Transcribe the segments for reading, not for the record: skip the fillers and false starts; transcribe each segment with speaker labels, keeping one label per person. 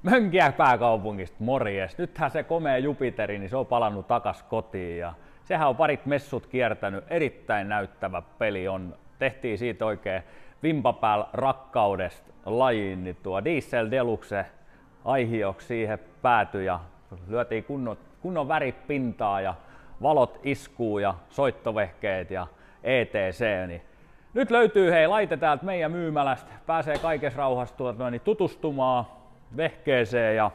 Speaker 1: Mönkiä pääkaupungista, morjes. Nythän se komea Jupiteri, niin se on palannut takas kotiin ja sehän on parit messut kiertänyt, erittäin näyttävä peli on. Tehtiin siitä oikein vimpapäällä rakkaudesta lajiin, niin tuo Diesel Deluxe aihioksi siihen päätyi ja lyötiin kunnon väripintaa ja valot iskuu ja soittovehkeet ja etc. Niin nyt löytyy hei laite täältä meidän myymälästä, pääsee kaikessa rauhassa tutustumaan vehkeeseen ja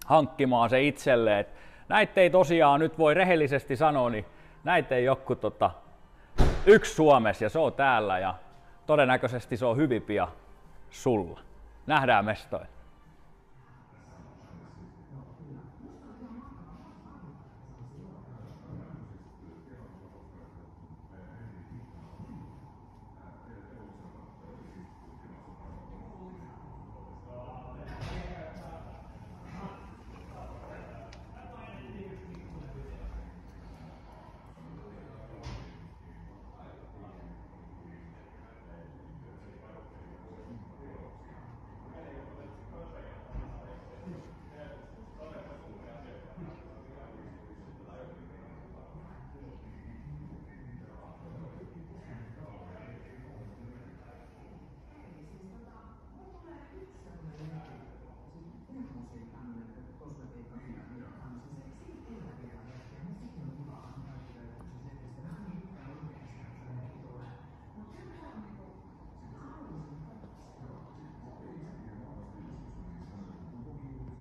Speaker 1: hankkimaan se itselleen. Näitä ei tosiaan nyt voi rehellisesti sanoa, niin näitä ei joku yksi Suomessa ja se on täällä ja todennäköisesti se on hyvin pian sulla. Nähdään mestoilla.